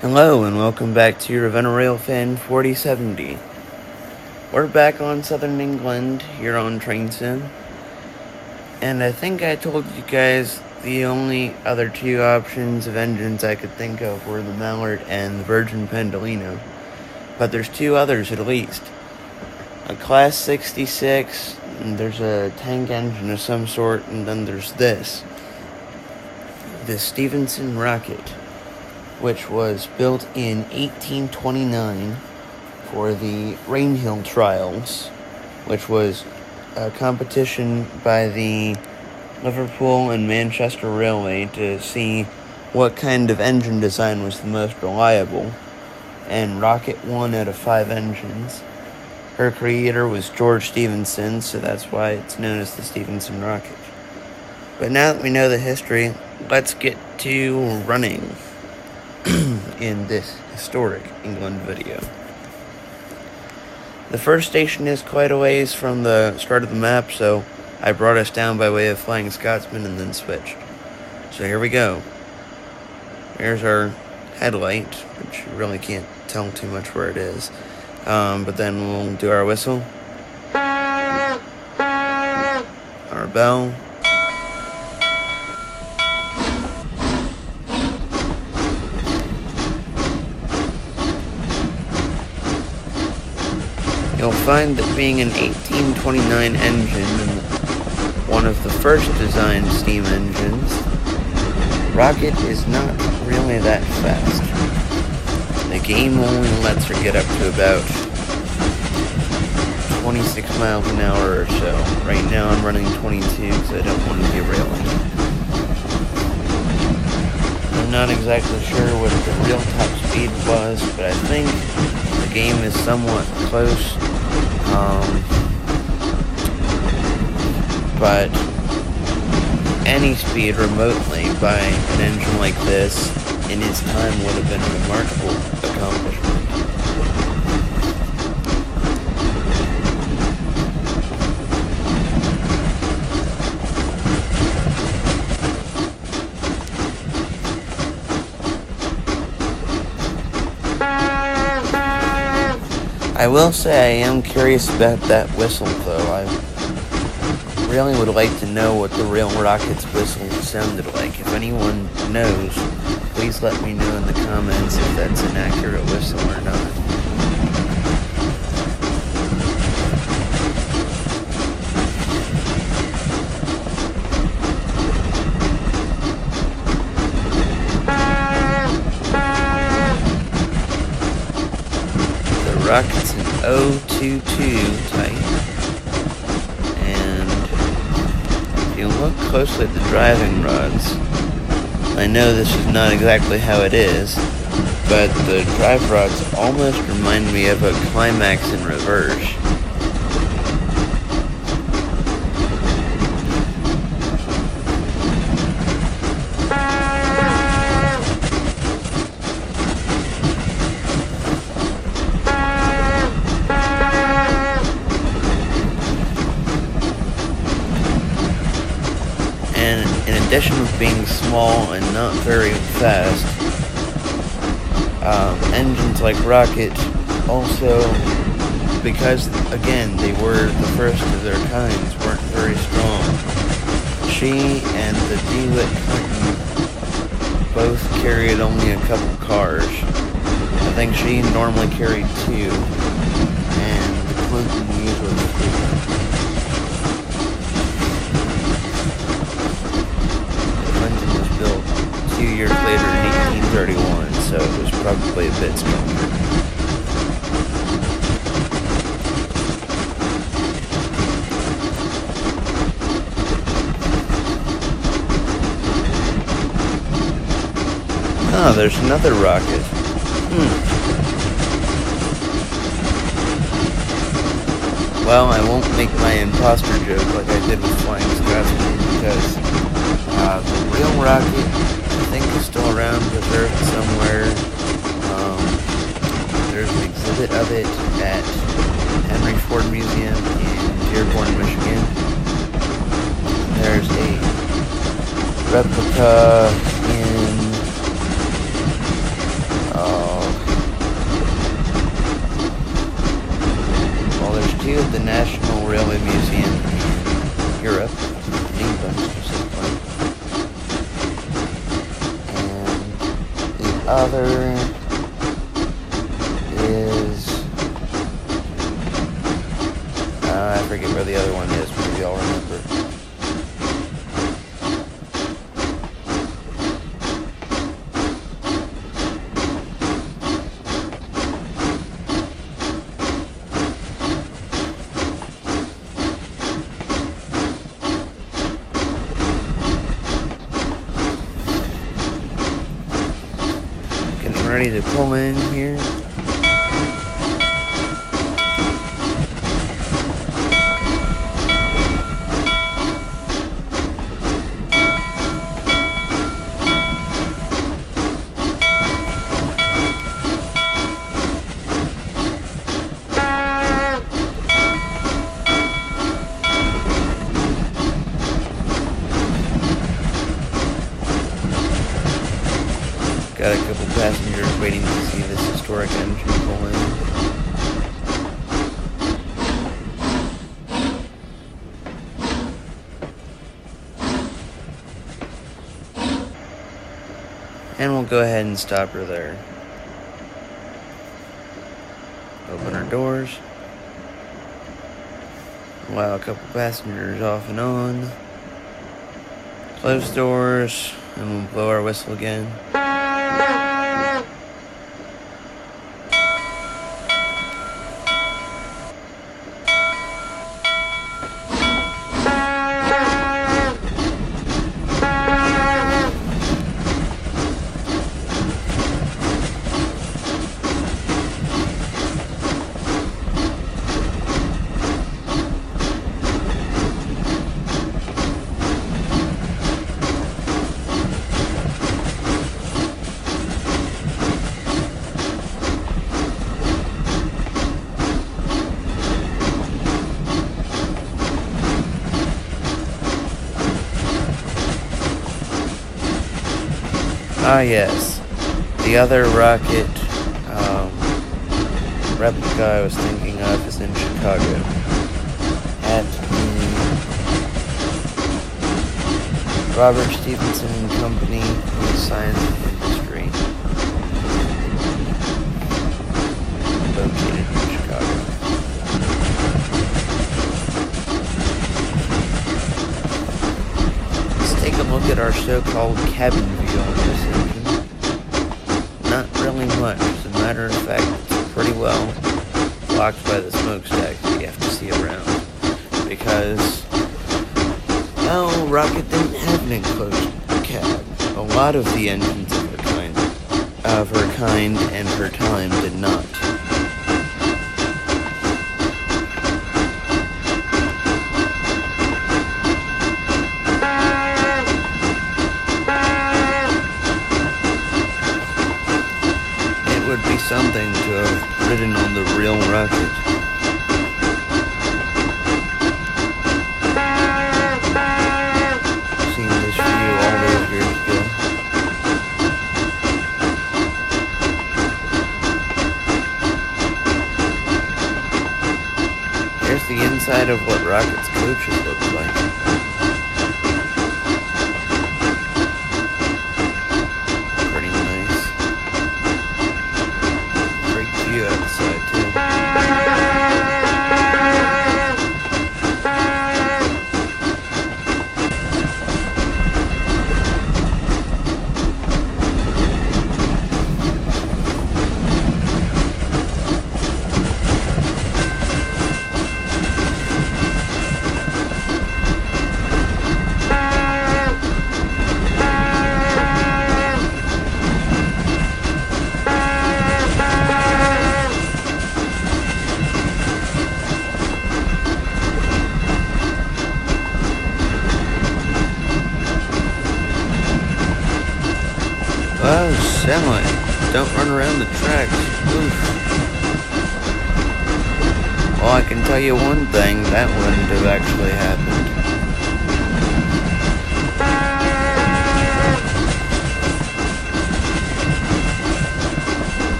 Hello and welcome back to Ravenna Railfan 4070. We're back on Southern England here on Train Sim, and I think I told you guys the only other two options of engines I could think of were the Mallard and the Virgin Pendolino, but there's two others at least. A Class 66, and there's a tank engine of some sort, and then there's this Stephenson rocket, which was built in 1829 for the Rainhill Trials, which was a competition by the Liverpool and Manchester Railway to see what kind of engine design was the most reliable, and Rocket won out of 5 engines. Her creator was George Stephenson, so that's why it's known as the Stephenson rocket. But now that we know the history, let's get to running in this historic England video. The first station is quite a ways from the start of the map, so I brought us down by way of Flying Scotsman and then switched. So here we go. There's our headlight, which you really can't tell too much where it is. But then we'll do our whistle, our bell, you'll find that being an 1829 engine and one of the first designed steam engines, Rocket is not really that fast. The game only lets her get up to about 26 miles an hour or so. Right now I'm running 22 because I don't want to derail it. I'm not exactly sure what the real top speed was, but I think the game is somewhat close. But any speed remotely by an engine like this in its time would have been a remarkable accomplishment. I will say I am curious about that whistle, though. I really would like to know what the real Rocket's whistle sounded like. If anyone knows, please let me know in the comments if that's an accurate whistle or not. The Rocket's an 022 type. If you look closely at the driving rods, I know this is not exactly how it is, but the drive rods almost remind me of a Climax in reverse. And in addition to being small and not very fast, engines like Rocket also, because again they were the first of their kinds, weren't very strong. She and the DeWitt Clinton both carried only a couple cars. I think she normally carried 2, and the Clinton usually 3. Built 2 years later in 1831, so it was probably a bit stronger. Oh, there's another rocket. Well, I won't make my imposter joke like I did with Flying Scotsman, because the real rocket, I think, is still around, preserved somewhere. There's an exhibit of it at Henry Ford Museum in Dearborn, Michigan. There's a replica in Well, there's two at the National Railway Museum in Europe, in England specifically. And the other is, I forget where the other one is, maybe I'll remember. Ready to pull in here. Got a couple passengers waiting to see this historic engine pull in. And we'll go ahead and stop her there. Open our doors. Allow a couple passengers off and on. Close doors, and we'll blow our whistle again. Ah, yes. The other rocket replica I was thinking of is in Chicago. At the Robert Stephenson Company of Science and Industry. Located in Chicago. Let's take a look at our so-called cabin view on this engine. Not really much. As a matter of fact, it's pretty well blocked by the smokestack that you have to see around. Because, well, rocket didn't have an enclosed cab. A lot of the engines of her kind and her time did not. Would be something to have ridden on the real rocket. Seen this view all those years ago. Here's the inside of what rocket's coaches look like. Outside too. Oh, semi. Don't run around the tracks. Oof. Well, I can tell you one thing, that wouldn't have actually happened.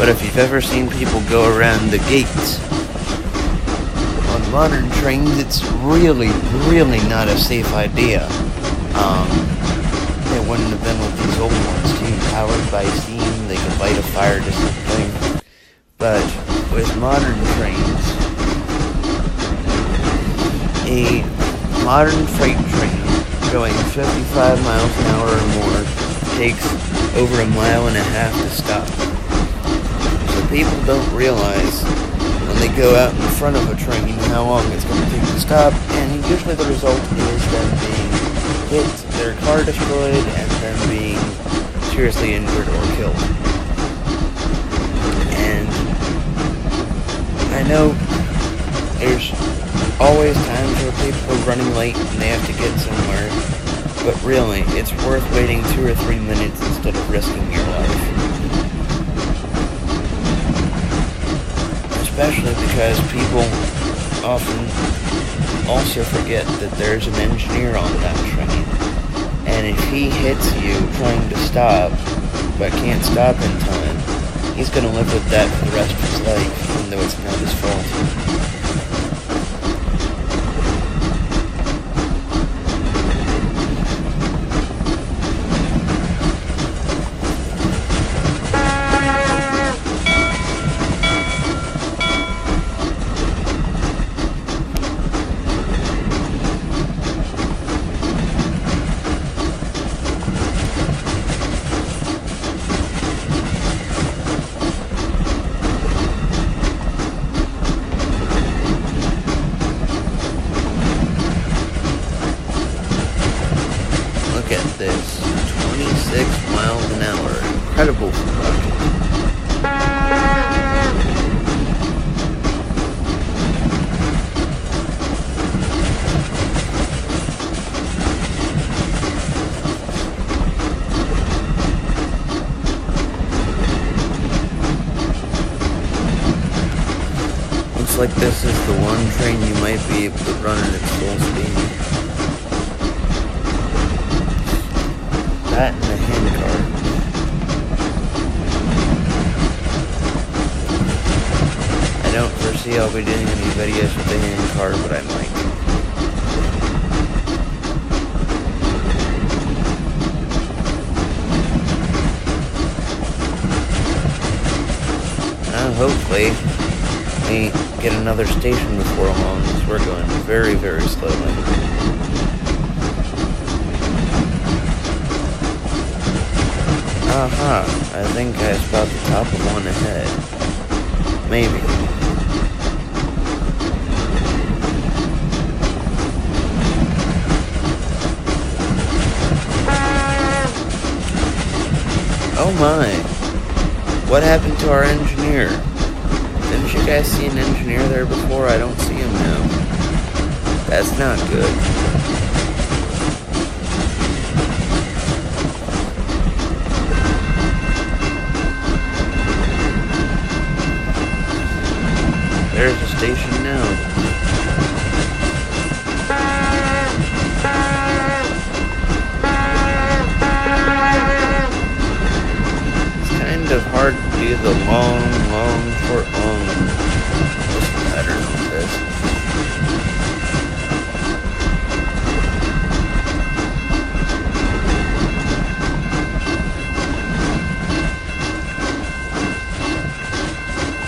But if you've ever seen people go around the gates on modern trains, it's really, really not a safe idea. It wouldn't have been with these old ones too, powered by steam. They could light a fire to something. But with modern trains, a modern freight train going 55 miles an hour or more takes over 1.5 miles to stop. So people don't realize when they go out in front of a train how long it's going to take to stop, and usually the result is them being hit, their car destroyed, and them being seriously injured or killed. And I know there's always times where people are running late and they have to get somewhere, but really, it's worth waiting 2 or 3 minutes instead of risking your life. Especially because people often also forget that there's an engineer on that train, and if he hits you trying to stop, but can't stop in time, he's going to live with that for the rest of his life, even though it's not his fault. Look at this, 26 miles an hour, incredible for a rocket. Looks like this is the one train you might be able to run at its full speed. That and the handcar. I don't foresee I'll be doing any videos with the handcar, but I might. Hopefully, we get another station before long, because we're going very, very slowly. Aha, I think I spot the top of one ahead. Maybe. Oh my. What happened to our engineer? Didn't you guys see an engineer there before? I don't see him now. That's not good. There's a station now. It's kind of hard to do the long, short, pattern on this.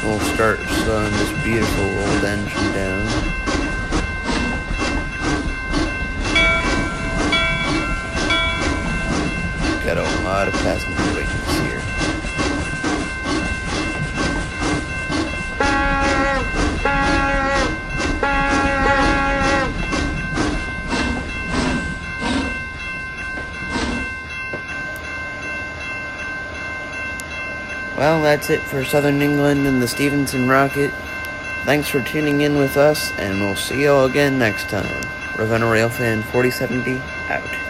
We'll start slowing this beautiful old engine down. Got a lot of passenger waiting here. Well, that's it for Southern England and the Stephenson rocket. Thanks for tuning in with us, and we'll see you all again next time. Ravenna Railfan 4070, out.